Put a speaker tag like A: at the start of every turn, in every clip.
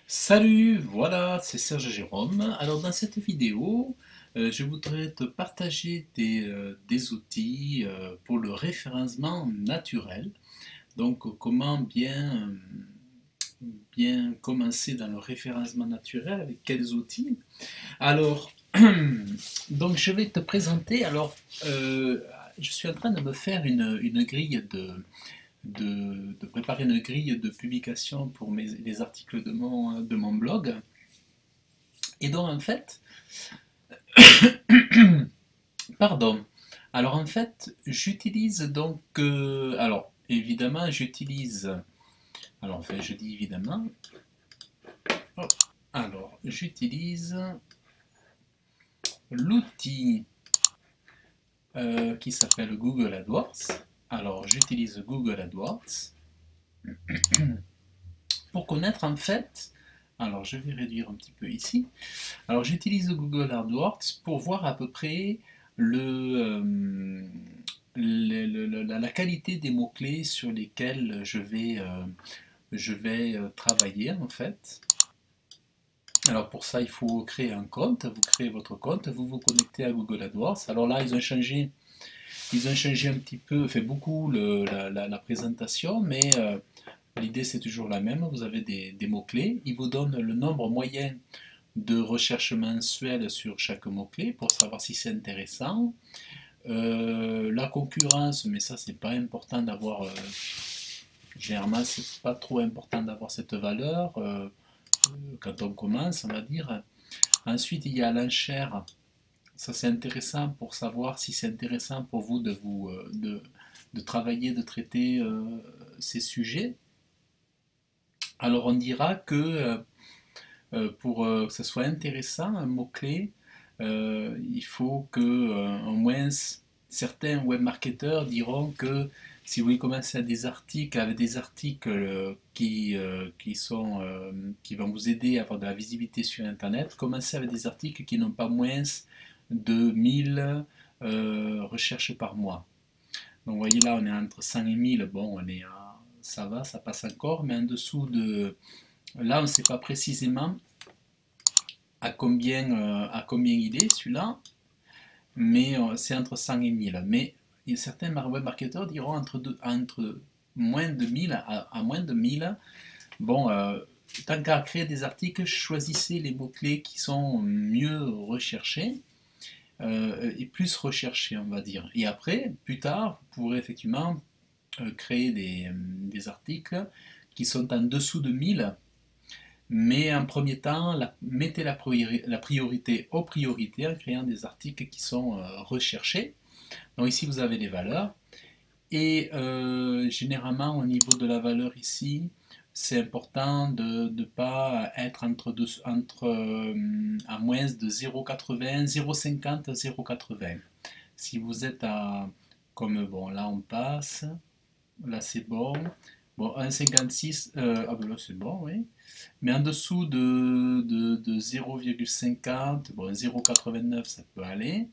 A: Salut, voilà, c'est Serge Jérôme. Alors dans cette vidéo, je voudrais te partager des outils pour le référencement naturel. Donc comment bien commencer dans le référencement naturel, avec quels outils? Alors, donc je vais te présenter, euh, je suis en train de me faire une grille de préparer une grille de publication pour les articles de mon blog. Et donc en fait, pardon. Alors en fait, j'utilise alors évidemment, je dis évidemment. Hop. Alors, j'utilise l'outil qui s'appelle Google AdWords. Alors, j'utilise Google AdWords pour connaître en fait. Alors, je vais réduire un petit peu ici. Alors, j'utilise Google AdWords pour voir à peu près la qualité des mots-clés sur lesquels je vais travailler en fait. Alors pour ça, il faut créer un compte, vous créez votre compte, vous vous connectez à Google AdWords. Alors là, ils ont changé un petit peu, fait beaucoup la présentation, mais l'idée c'est toujours la même. Vous avez des mots-clés, ils vous donnent le nombre moyen de recherches mensuelles sur chaque mot-clé pour savoir si c'est intéressant. La concurrence, mais ça c'est pas important d'avoir, généralement c'est pas trop important d'avoir cette valeur quand on commence, on va dire. Ensuite il y a l'enchère, ça c'est intéressant pour savoir si c'est intéressant pour vous de travailler, de traiter ces sujets. Alors on dira que pour que ce soit intéressant, un mot-clé, il faut que au moins certains webmarketeurs diront que si vous commencez avec des articles qui vont vous aider à avoir de la visibilité sur Internet, commencez avec des articles qui n'ont pas moins de 1000 recherches par mois. Donc vous voyez là, on est entre 100 et 1000, bon, ça va, ça passe encore, mais en dessous de... Là, on ne sait pas précisément à combien il est celui-là, mais c'est entre 100 et 1000. Mais certains web marketeurs diront entre moins de 1000 à moins de 1000. Bon, tant qu'à créer des articles, choisissez les mots-clés qui sont mieux recherchés et plus recherchés, on va dire. Et après, plus tard, vous pourrez effectivement créer des articles qui sont en dessous de 1000. Mais en premier temps, mettez la priorité aux priorités en créant des articles qui sont recherchés. Donc ici, vous avez les valeurs. Et généralement, au niveau de la valeur ici, c'est important de ne pas être à moins de 0,80, 0,50, 0,80. Si vous êtes comme bon, là on passe, là c'est bon. Bon, 1,56, ah ben là c'est bon, oui. Mais en dessous de 0,50, bon, 0,89 ça peut aller.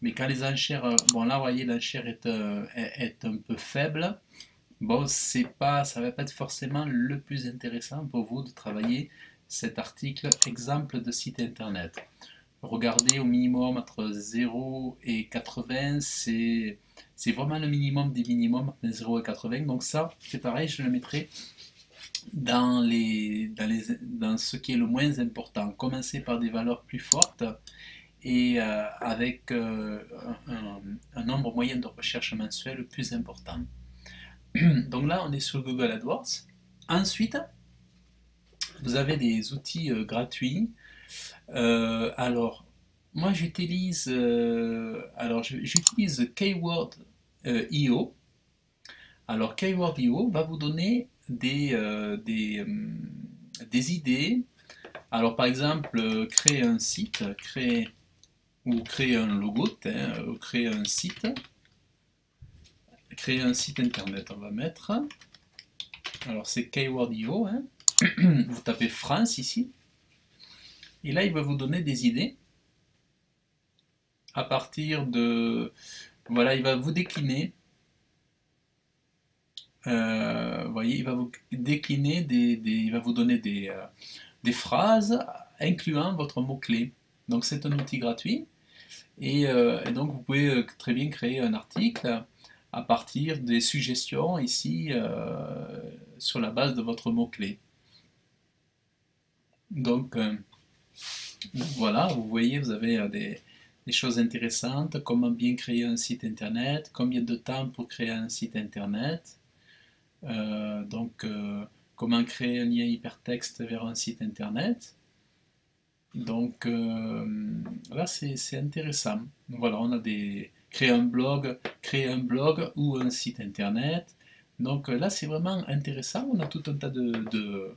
A: Mais quand les enchères, bon là vous voyez l'enchère est un peu faible, bon ça va pas être forcément le plus intéressant pour vous de travailler cet article exemple de site internet. Regardez au minimum entre 0 et 80, c'est vraiment le minimum des minimums, entre 0 et 80. Donc ça, c'est pareil, je le mettrai dans ce qui est le moins important. Commencer par des valeurs plus fortes et avec un nombre moyen de recherche mensuelle plus important. Donc là, on est sur Google AdWords. Ensuite, vous avez des outils gratuits. Alors, moi, j'utilise Keyword.io. Alors, Keyword.io va vous donner des idées. Alors, par exemple, créer un site, créer un logo, créer un site internet, on va mettre. Alors, c'est Keyword.io. Hein. Vous tapez France ici. Et là, il va vous donner des idées à partir de... Voilà, il va vous décliner. Vous voyez, il va vous décliner il va vous donner des phrases incluant votre mot-clé. Donc c'est un outil gratuit et donc vous pouvez très bien créer un article à partir des suggestions ici sur la base de votre mot-clé. Donc voilà, vous voyez, vous avez des choses intéressantes, comment bien créer un site internet, combien de temps pour créer un site internet, donc comment créer un lien hypertexte vers un site internet. Donc là c'est intéressant. Voilà, on a créer un blog ou un site internet. Donc là c'est vraiment intéressant. On a tout un tas de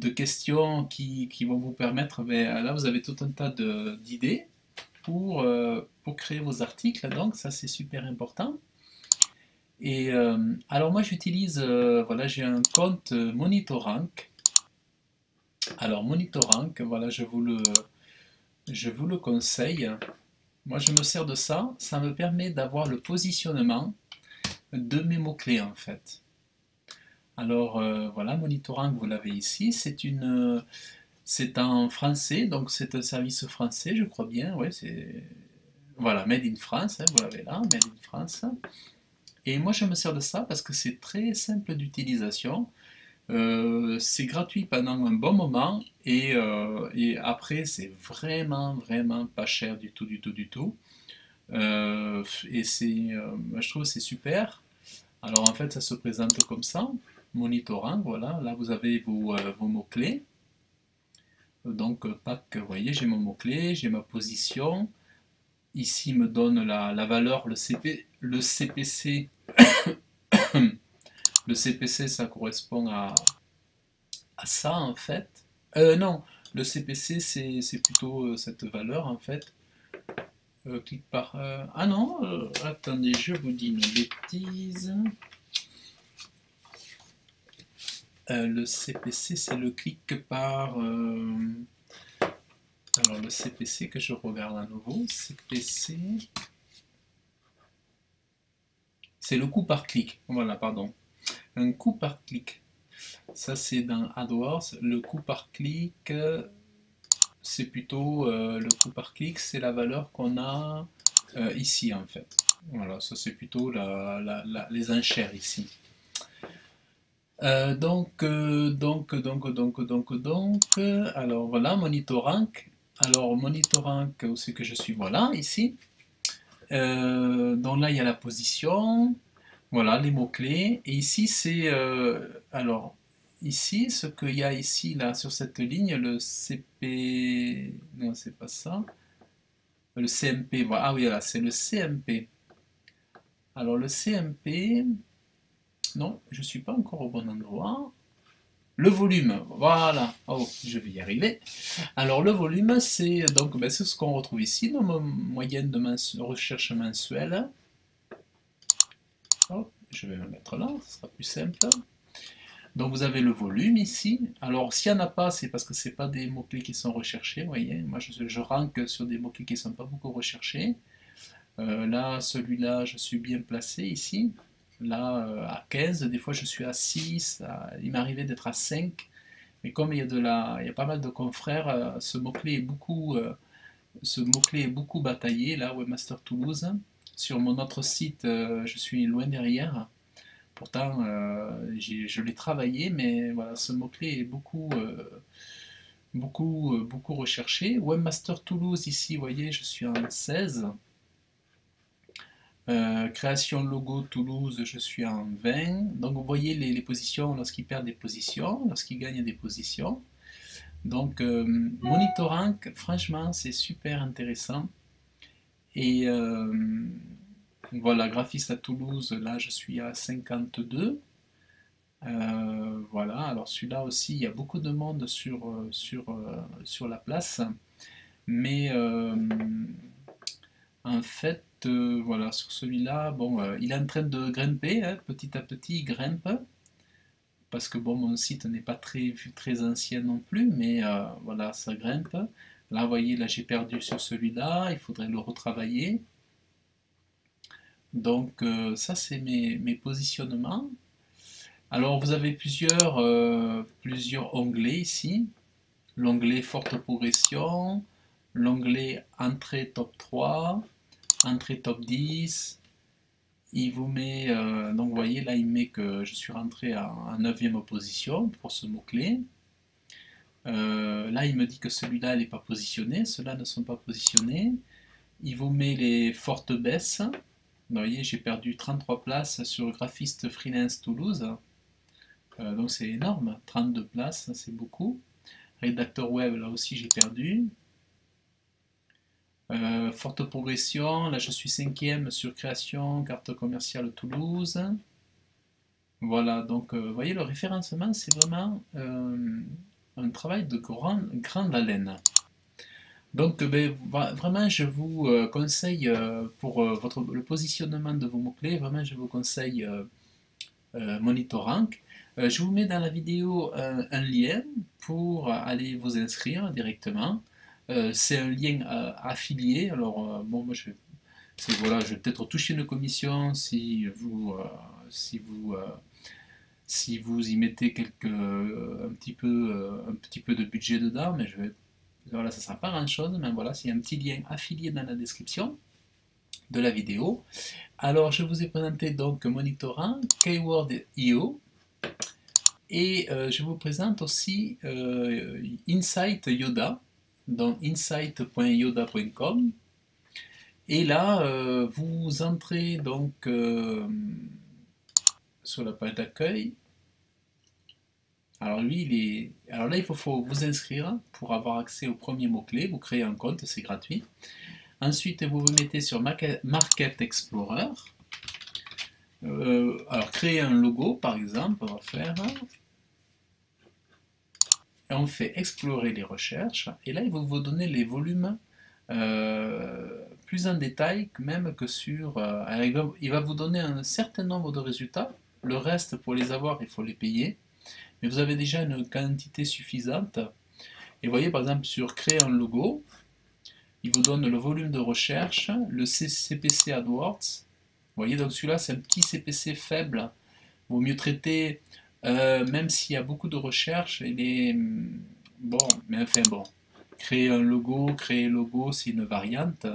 A: questions qui vont vous permettre. Mais là vous avez tout un tas d'idées pour créer vos articles. Donc ça c'est super important. Et alors moi j'utilise, voilà, j'ai un compte Monitorrank. Alors Monitorrank, voilà, je vous le conseille. Moi je me sers de ça, ça me permet d'avoir le positionnement de mes mots-clés en fait. Alors voilà, Monitorrank, vous l'avez ici, c'est en français, donc c'est un service français, je crois bien, ouais, c'est voilà, Made in France, hein, vous l'avez là, Made in France. Et moi je me sers de ça parce que c'est très simple d'utilisation. C'est gratuit pendant un bon moment et après c'est vraiment vraiment pas cher du tout du tout du tout. Et je trouve que c'est super. Alors en fait ça se présente comme ça, Monitorrank, voilà, là vous avez vos mots-clés. Donc vous voyez j'ai mon mot-clé, j'ai ma position. Ici me donne la valeur, le CPC. Le CPC ça correspond à ça en fait. Non, le CPC c'est plutôt cette valeur en fait. Clic par. Ah non, attendez, je vous dis une bêtise. Le CPC c'est le clic par. Alors le CPC que je regarde à nouveau, CPC. C'est le coût par clic. Voilà, pardon. Un coût par clic. Ça c'est dans AdWords. Le coût par clic, c'est plutôt le coût par clic, c'est la valeur qu'on a ici en fait. Voilà, ça c'est plutôt les enchères ici. Alors voilà, Monitorrank. Alors Monitorrank, où c'est que je suis? Voilà, ici. Donc là, il y a la position. Voilà, les mots-clés. Et ici, c'est... alors, ici, ce qu'il y a ici, là, sur cette ligne, le CP... Non, c'est pas ça. Le CMP, voilà. Ah oui, là, c'est le CMP. Alors, le CMP... Non, je ne suis pas encore au bon endroit. Le volume, voilà. Oh, je vais y arriver. Alors, le volume, c'est donc c'est ce qu'on retrouve ici, dans ma moyenne de recherche mensuelle. Oh, je vais me mettre là, ce sera plus simple. Donc vous avez le volume ici. Alors s'il n'y en a pas, c'est parce que ce n'est pas des mots-clés qui sont recherchés. Vous voyez, moi je rank sur des mots-clés qui ne sont pas beaucoup recherchés. Là, celui-là, je suis bien placé ici. Là, à 15, des fois je suis à 6, il m'arrivait d'être à 5. Mais comme il y a pas mal de confrères, ce mot-clé est beaucoup bataillé, là, Webmaster Toulouse. Sur mon autre site, je suis loin derrière. Pourtant, je l'ai travaillé, mais voilà, ce mot-clé est beaucoup recherché. Webmaster Toulouse, ici, vous voyez, je suis en 16. Création logo Toulouse, je suis en 20. Donc vous voyez les positions lorsqu'il perd des positions, lorsqu'il gagne des positions. Donc Monitorrank, franchement, c'est super intéressant. Et voilà, graphiste à Toulouse, là je suis à 52. Voilà, alors celui-là aussi, il y a beaucoup de monde sur la place. Mais en fait, voilà, sur celui-là, bon, il est en train de grimper, hein, petit à petit, il grimpe. Parce que bon, mon site n'est pas très ancien non plus, mais voilà, ça grimpe. Là, vous voyez, là j'ai perdu sur celui-là, il faudrait le retravailler. Donc ça, c'est mes positionnements. Alors, vous avez plusieurs onglets ici. l'onglet forte progression, l'onglet entrée top 3, entrée top 10. Il vous met, donc vous voyez là il met que je suis rentré en 9e position pour ce mot-clé. Là il me dit que celui-là n'est pas positionné, ceux-là ne sont pas positionnés. Il vous met les fortes baisses. Vous voyez, j'ai perdu 33 places sur Graphiste Freelance Toulouse. Donc c'est énorme, 32 places, c'est beaucoup. Rédacteur web, là aussi j'ai perdu. Forte progression, là je suis 5e sur création, carte commerciale Toulouse. Voilà, donc vous voyez, le référencement, c'est vraiment un travail de grande haleine. Donc vraiment, je vous conseille pour le positionnement de vos mots-clés, vraiment je vous conseille Monitorank. Je vous mets dans la vidéo un lien pour aller vous inscrire directement. C'est un lien affilié. Alors bon, moi voilà, je vais peut-être toucher une commission si vous y mettez un petit peu de budget dedans, mais voilà, ça ne sera pas grand-chose. Mais voilà, il y a un petit lien affilié dans la description de la vidéo. Alors, je vous ai présenté donc Monitorank, Keyword.io, et je vous présente aussi Insight Yoda, dans insight.yoda.com. Et là, vous entrez donc sur la page d'accueil. Alors là, il faut vous inscrire pour avoir accès au premier mot-clé. Vous créez un compte, c'est gratuit. Ensuite, vous vous mettez sur Market Explorer. Alors, créer un logo, par exemple, on va faire. Et on fait explorer les recherches. Et là, il va vous donner les volumes plus en détail, même que sur. Il va vous donner un certain nombre de résultats. Le reste, pour les avoir, il faut les payer. Mais vous avez déjà une quantité suffisante. Et vous voyez, par exemple, sur créer un logo, il vous donne le volume de recherche, le CPC AdWords. Vous voyez, donc celui-là, c'est un petit CPC faible. Il vaut mieux traiter, même s'il y a beaucoup de recherches, bon, mais enfin bon. Créer un logo, c'est une variante.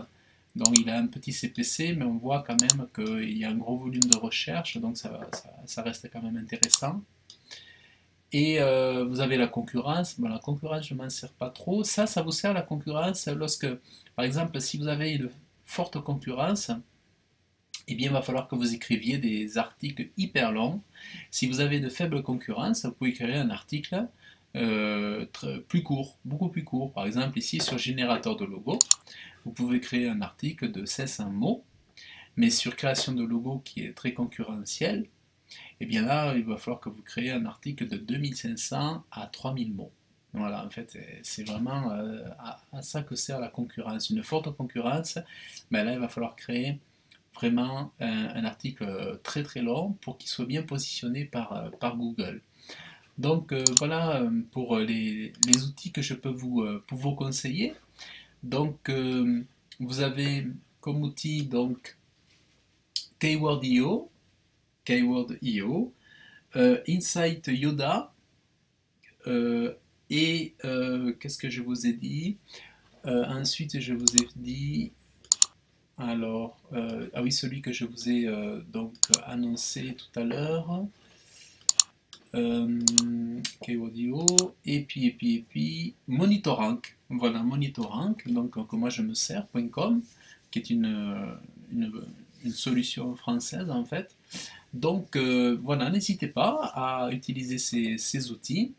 A: Donc il a un petit CPC, mais on voit quand même qu'il y a un gros volume de recherche, donc ça reste quand même intéressant. Et vous avez la concurrence. Bon, la concurrence, je ne m'en sers pas trop. Ça vous sert la concurrence lorsque, par exemple, si vous avez une forte concurrence, eh bien, il va falloir que vous écriviez des articles hyper longs. Si vous avez de faibles concurrences, vous pouvez créer un article plus court, beaucoup plus court. Par exemple, ici, sur générateur de logo, vous pouvez créer un article de 500 mots, mais sur création de logo qui est très concurrentiel, et bien là, il va falloir que vous créez un article de 2500 à 3000 mots. Voilà, en fait, c'est vraiment à ça que sert la concurrence. Une forte concurrence, ben là, il va falloir créer vraiment un article très très long pour qu'il soit bien positionné par Google. Donc voilà pour les outils que je peux vous conseiller. Donc vous avez comme outil donc Keyword.io, Insight Yoda, et qu'est-ce que je vous ai dit? Ensuite, je vous ai dit, alors, ah oui, celui que je vous ai donc annoncé tout à l'heure, Keyword.io, et puis Monitorank. Voilà, Monitorank, donc que moi je me sers, .com, qui est une solution française en fait. Donc voilà, n'hésitez pas à utiliser ces outils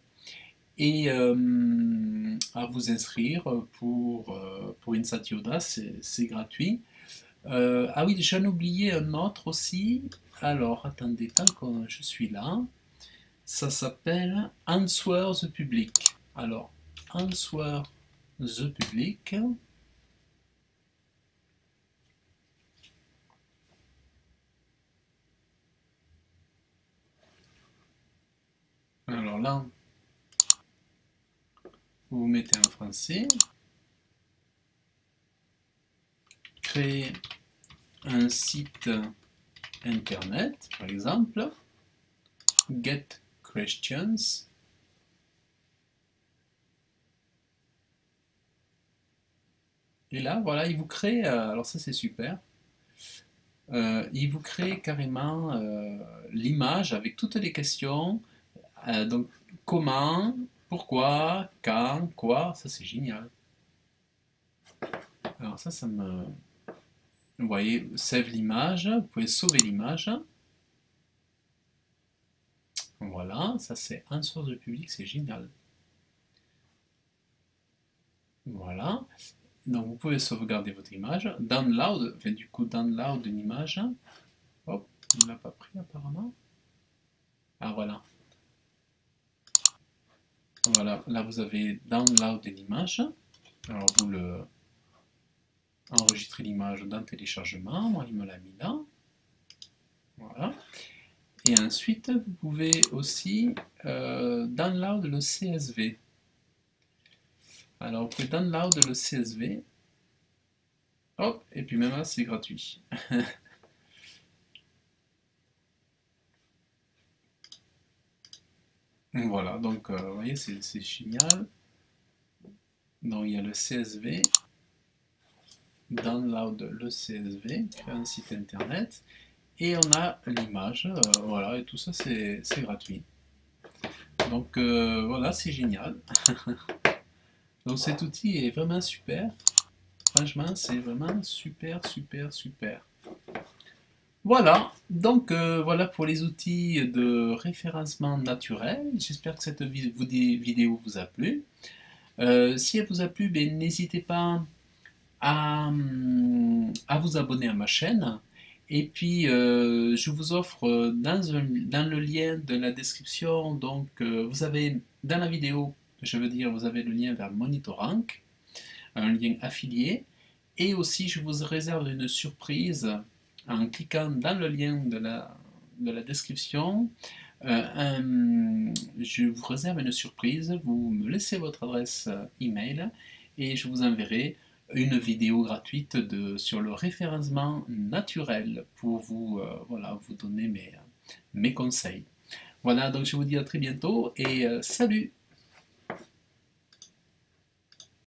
A: et à vous inscrire pour Insight Yoda, c'est gratuit. Ah oui, j'en ai oublié un autre aussi. Alors, attendez, tant que je suis là, ça s'appelle Answer the Public. Alors, Answer the Public. Alors là, vous vous mettez en français. Créer un site internet, par exemple. Get questions. Et là, voilà, il vous crée, alors ça c'est super, il vous crée carrément l'image avec toutes les questions. Donc, comment, pourquoi, quand, quoi, ça c'est génial. Alors ça me... Vous voyez, save l'image, vous pouvez sauver l'image. Voilà, ça c'est un source de public, c'est génial. Voilà, donc vous pouvez sauvegarder votre image. Download, enfin, du coup download une image. Hop, il ne l'a pas pris apparemment. Ah voilà. Voilà, là vous avez download l'image. Alors vous le enregistrez l'image dans téléchargement. Moi il me l'a mis là. Voilà. Et ensuite vous pouvez aussi download le CSV. Alors vous pouvez download le CSV. Hop, et puis même là c'est gratuit. Voilà, donc vous voyez c'est génial. Donc il y a le CSV. Download le CSV, créer un site internet, et on a l'image, voilà, et tout ça c'est gratuit. Donc voilà, c'est génial. Donc cet outil est vraiment super. Franchement, c'est vraiment super, super, super. Voilà, donc voilà pour les outils de référencement naturel. J'espère que cette vidéo vous a plu. Si elle vous a plu, ben, n'hésitez pas à vous abonner à ma chaîne. Et puis, je vous offre dans le lien de la description, donc vous avez dans la vidéo, je veux dire, vous avez le lien vers Monitorank, un lien affilié. Et aussi, je vous réserve une surprise en cliquant dans le lien de la description. Je vous réserve une surprise. Vous me laissez votre adresse email et je vous enverrai une vidéo gratuite sur le référencement naturel pour vous, voilà, vous donner mes conseils. Voilà, donc je vous dis à très bientôt et salut!